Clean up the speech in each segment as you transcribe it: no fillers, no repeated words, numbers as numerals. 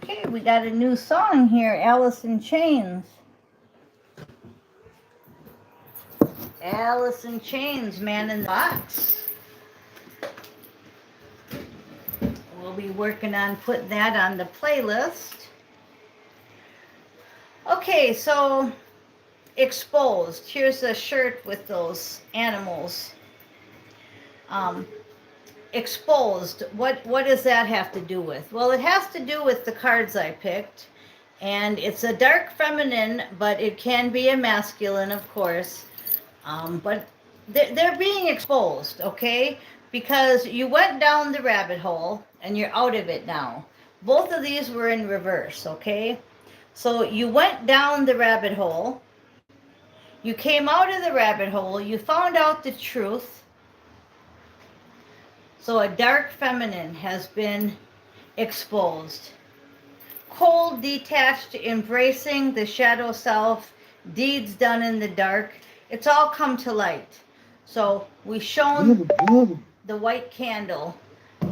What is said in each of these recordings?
Okay, we got a new song here, Alice in Chains. Alice in Chains, Man in the Box. We'll be working on putting that on the playlist. Okay, so Exposed. Here's a shirt with those animals. Exposed. What does that have to do with? Well, it has to do with the cards I picked. And it's a dark feminine, but it can be a masculine, of course. But they're being exposed, okay? Because you went down the rabbit hole and you're out of it now. Both of these were in reverse, okay? So you went down the rabbit hole. You came out of the rabbit hole. You found out the truth. So a dark feminine has been exposed. Cold, detached, embracing the shadow self, deeds done in the dark. It's all come to light. So we shone the white candle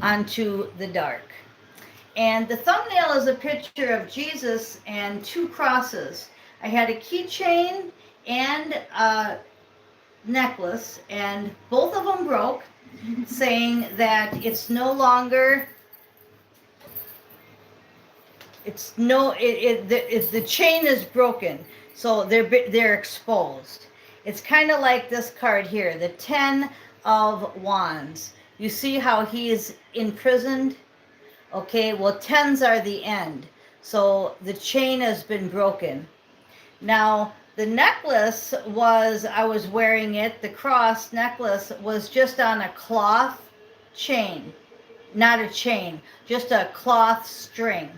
onto the dark. And the thumbnail is a picture of Jesus and two crosses. I had a keychain and a necklace, and both of them broke, saying that it's no longer, the chain is broken, so they're exposed. It's kind of like this card here, the 10 of Wands. You see how he's imprisoned? Okay, well, 10s are the end. So the chain has been broken. Now, the necklace was, I was wearing it, the cross necklace was just on a cloth chain. Not a chain, just a cloth string.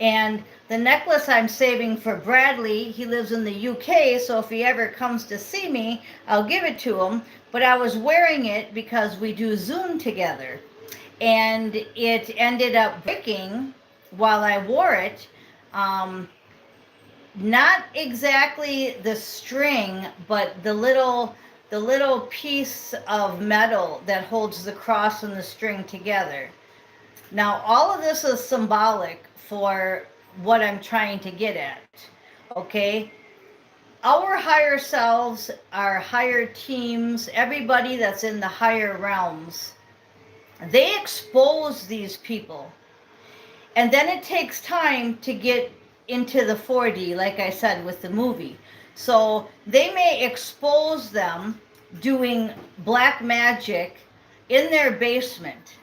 And the necklace I'm saving for Bradley. He lives in the UK, so if he ever comes to see me, I'll give it to him. But I was wearing it because we do Zoom together. And it ended up breaking while I wore it. Not exactly the string, but the little piece of metal that holds the cross and the string together. Now, all of this is symbolic for what I'm trying to get at, okay? Our higher selves, our higher teams, everybody that's in the higher realms, they expose these people. And then it takes time to get into the 4D, like I said, with the movie. So they may expose them doing black magic in their basement.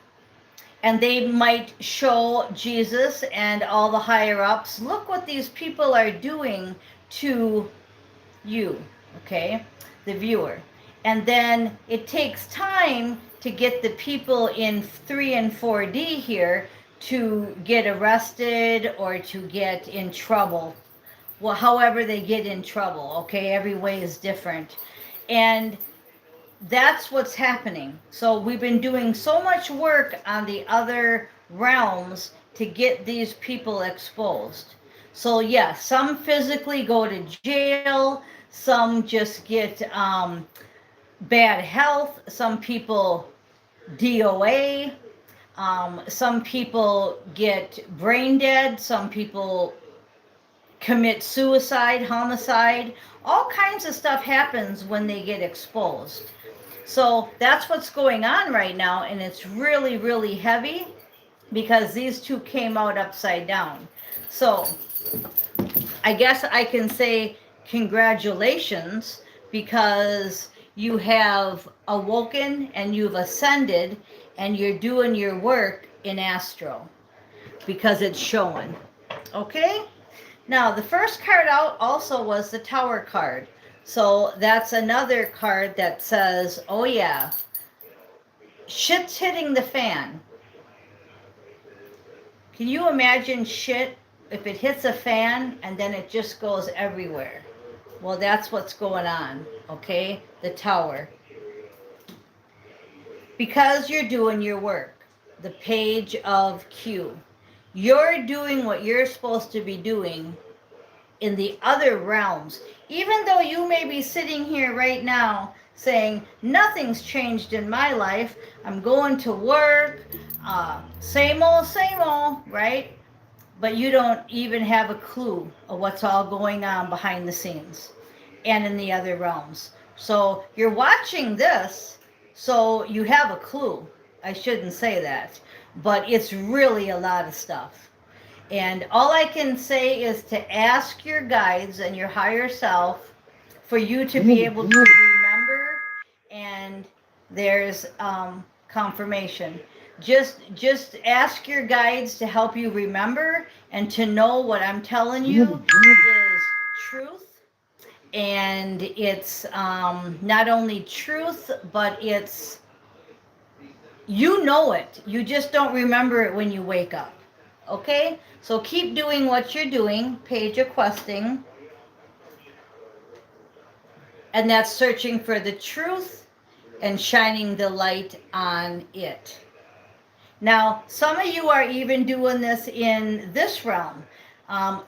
And they might show Jesus and all the higher ups, look what these people are doing to you, okay, the viewer. And then it takes time to get the people in 3 and 4D here to get arrested or to get in trouble. Well, however they get in trouble, okay, every way is different. And that's what's happening. So we've been doing so much work on the other realms to get these people exposed. So yeah, some physically go to jail, some just get bad health, some people DOA, some people get brain dead, some people commit suicide, homicide. All kinds of stuff happens when they get exposed. So that's what's going on right now, and it's really, really heavy because these two came out upside down. So I guess I can say congratulations, because you have awoken and you've ascended and you're doing your work in astro, because it's showing. Okay? Now, the first card out also was the Tower card. So that's another card that says, oh yeah, shit's hitting the fan. Can you imagine shit if it hits a fan and then it just goes everywhere? Well, that's what's going on, okay? The Tower. Because you're doing your work. The Page of Q. You're doing what you're supposed to be doing in the other realms. Even though you may be sitting here right now saying, nothing's changed in my life, I'm going to work, same old, right? but you don't even have a clue of what's all going on behind the scenes and in the other realms. So you're watching this, so you have a clue. I shouldn't say that, but it's really a lot of stuff. And all I can say is to ask your guides and your higher self for you to be able to remember, and there's confirmation. Just ask your guides to help you remember and to know what I'm telling you is truth, and it's not only truth, but it's, you know it, you just don't remember it when you wake up. Okay, so keep doing what you're doing, Page of Questing, and that's searching for the truth and shining the light on it. Now, some of you are even doing this in this realm.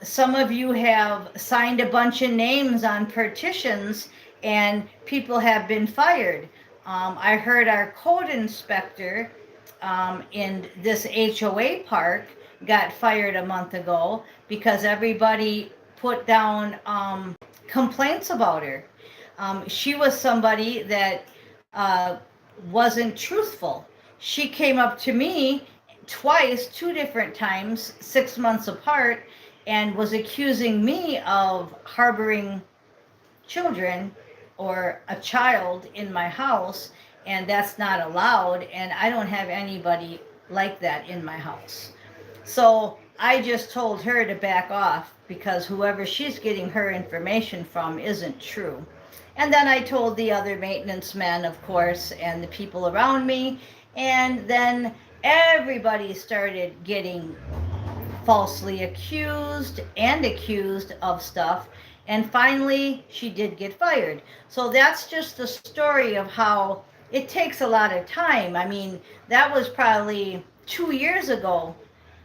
Some of you have signed a bunch of names on petitions and people have been fired. I heard our code inspector in this HOA park got fired a month ago because everybody put down complaints about her. She was somebody that wasn't truthful. She came up to me twice, 2 different times, 6 months apart, and was accusing me of harboring children or a child in my house, and that's not allowed, and I don't have anybody like that in my house. So I just told her to back off because whoever she's getting her information from isn't true. And then I told the other maintenance men, of course, and the people around me, and then everybody started getting falsely accused and accused of stuff, and finally she did get fired. So that's just the story of how it takes a lot of time. I mean, that was probably 2 years ago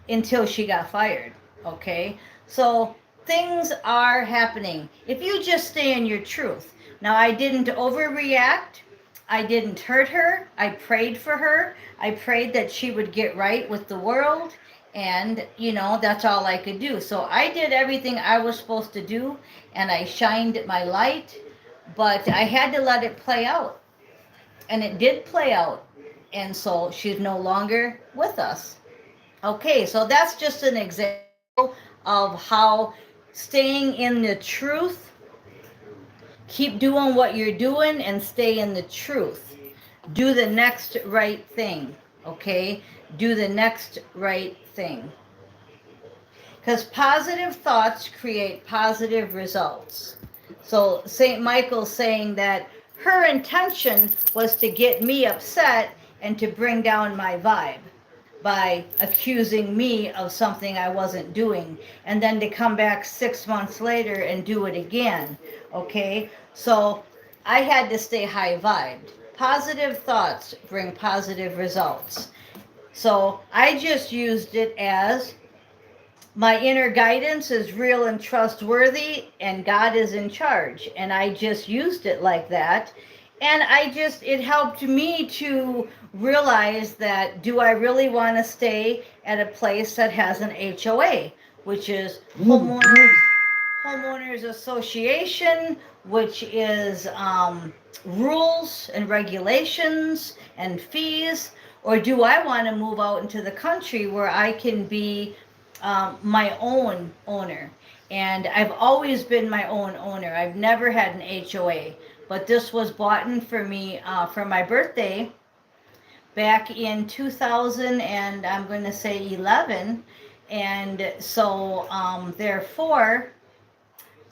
until she got fired. Okay, so things are happening if you just stay in your truth. Now, I didn't overreact. I didn't hurt her. I prayed for her. I prayed that she would get right with the world. And, you know, that's all I could do. So I did everything I was supposed to do, and I shined my light. But I had to let it play out. And it did play out. And so she's no longer with us. Okay, so that's just an example of how staying in the truth, keep doing what you're doing and stay in the truth. Do the next right thing, okay? Do the next right thing. Because positive thoughts create positive results. So St. Michael's saying that her intention was to get me upset and to bring down my vibe by accusing me of something I wasn't doing, and then to come back 6 months later and do it again. Okay, so I had to stay high vibed. Positive thoughts bring positive results. So I just used it as my inner guidance is real and trustworthy, and God is in charge. And I just used it like that. And it helped me to realize that, do I really want to stay at a place that has an HOA, which is homeowners association, which is rules and regulations and fees, or do I want to move out into the country where I can be my own owner? And I've always been my own owner. I've never had an HOA, but this was bought in for me for my birthday back in 2000, and I'm going to say 11. And so therefore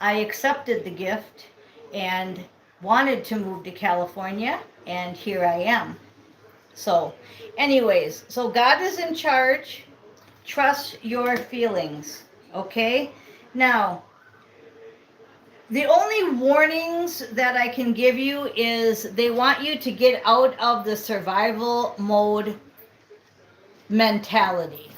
I accepted the gift and wanted to move to California, and here I am. So anyways, so God is in charge. Trust your feelings, okay? Now, the only warnings that I can give you is they want you to get out of the survival mode mentality.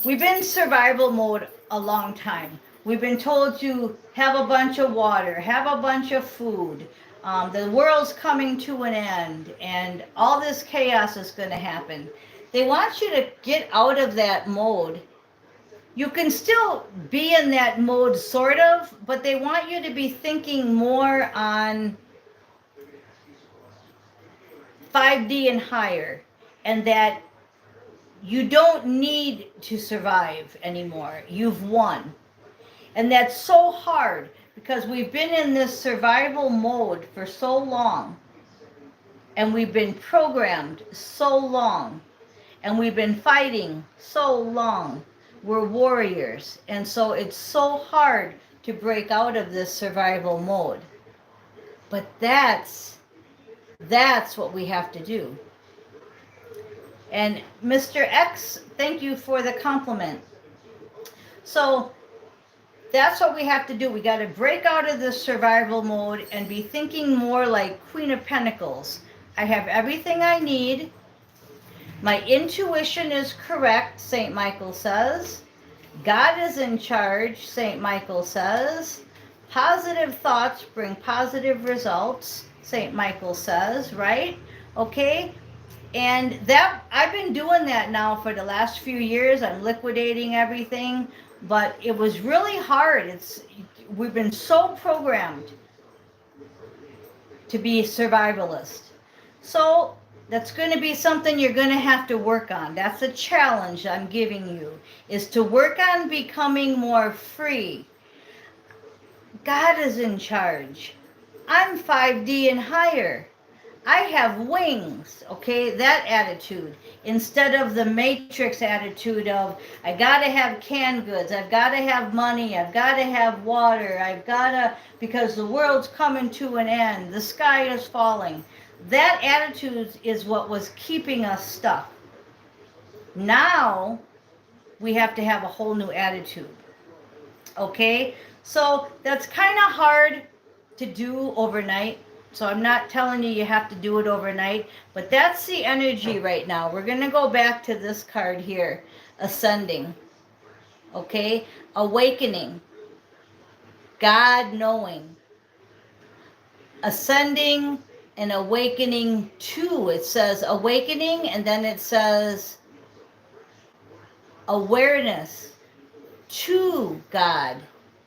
We've been in survival mode a long time. We've been told to have a bunch of water, have a bunch of food. The world's coming to an end, and all this chaos is going to happen. They want you to get out of that mode You can still be in that mode, sort of, but they want you to be thinking more on 5D and higher, and that you don't need to survive anymore. You've won. And that's so hard because we've been in this survival mode for so long, and we've been programmed so long, and we've been fighting so long. We're warriors, and so it's so hard to break out of this survival mode. But that's what we have to do. And Mr. X, thank you for the compliment. So that's what we have to do. We got to break out of this survival mode and be thinking more like Queen of Pentacles. I have everything I need. My intuition is correct, St. Michael says. God is in charge, St. Michael says. Positive thoughts bring positive results, St. Michael says, right? Okay? And that I've been doing that now for the last few years. I'm liquidating everything, but it was really hard. We've been so programmed to be survivalist. So that's going to be something you're going to have to work on. That's a challenge I'm giving you, is to work on becoming more free. God is in charge. I'm 5D and higher. I have wings, okay? That attitude. Instead of the matrix attitude of, I gotta have canned goods, I've gotta have money, I've gotta have water, I've gotta, because the world's coming to an end, the sky is falling. That attitude is what was keeping us stuck. Now, we have to have a whole new attitude, okay? So that's kind of hard to do overnight. So I'm not telling you have to do it overnight, but that's the energy right now. We're going to go back to this card here, ascending, okay? Awakening, God knowing, ascending and awakening to. It says awakening, and then it says awareness to God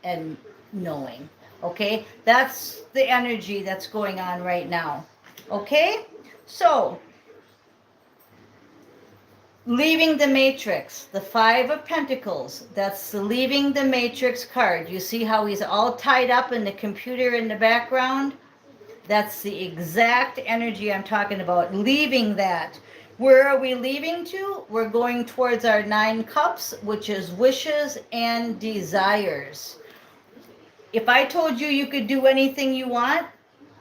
and knowing. Okay, that's the energy that's going on right now. Okay, so leaving the matrix, the 5 of Pentacles, that's the leaving the matrix card. You see how he's all tied up in the computer in the background? That's the exact energy I'm talking about, leaving that. Where are we leaving to? We're going towards our 9 cups, which is wishes and desires. If I told you you could do anything you want,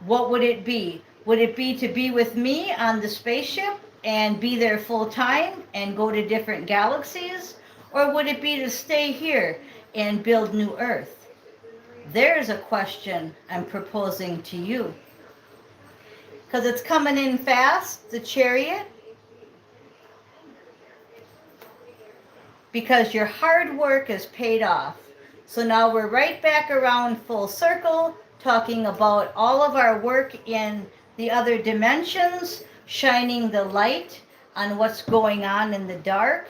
what would it be? Would it be to be with me on the spaceship and be there full time and go to different galaxies? Or would it be to stay here and build new Earth? There's a question I'm proposing to you. Because it's coming in fast, the Chariot. Because your hard work is paid off. So now we're right back around full circle, talking about all of our work in the other dimensions, shining the light on what's going on in the dark,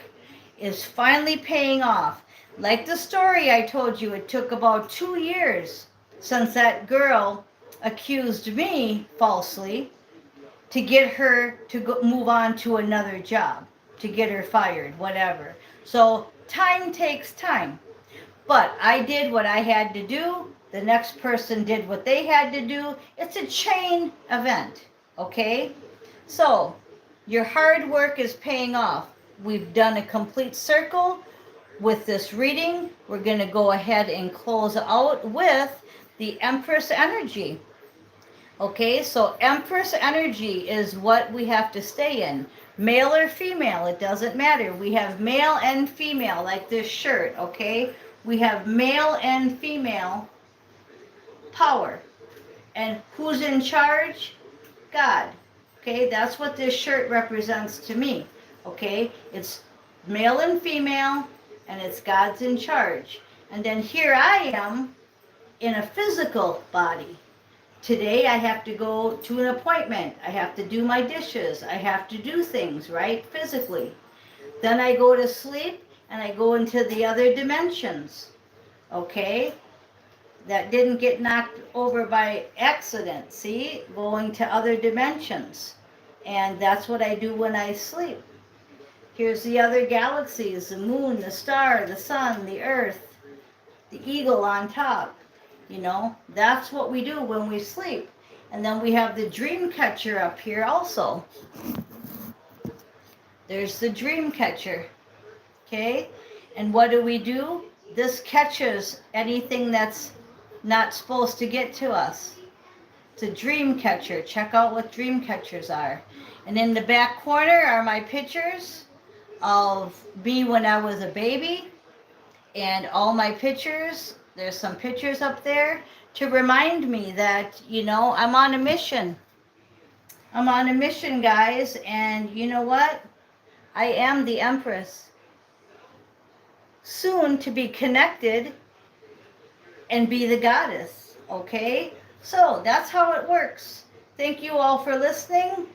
is finally paying off. Like the story I told you, it took about 2 years since that girl accused me falsely to get her to move on to another job, to get her fired, whatever. So time takes time. But I did what I had to do. The next person did what they had to do. It's a chain event, okay? So your hard work is paying off. We've done a complete circle with this reading. We're going to go ahead and close out with the Empress energy. Okay, so Empress energy is what we have to stay in. Male or female, it doesn't matter. We have male and female, like this shirt, okay? We have male and female power. And who's in charge? God. Okay, that's what this shirt represents to me. Okay, it's male and female, and it's God's in charge. And then here I am in a physical body. Today I have to go to an appointment. I have to do my dishes. I have to do things, right? Physically. Then I go to sleep, and I go into the other dimensions. Okay? That didn't get knocked over by accident. See? Going to other dimensions. And that's what I do when I sleep. Here's the other galaxies, the moon, the star, the sun, the earth, the eagle on top. You know, that's what we do when we sleep. And then we have the dream catcher up here also. There's the dream catcher. Okay? And what do? This catches anything that's not supposed to get to us. It's a dream catcher. Check out what dream catchers are. And in the back corner are my pictures of me when I was a baby. And all my pictures, there's some pictures up there to remind me that, you know, I'm on a mission. I'm on a mission, guys. And you know what? I am the Empress. Soon to be connected and be the goddess. Okay? So that's how it works. Thank you all for listening.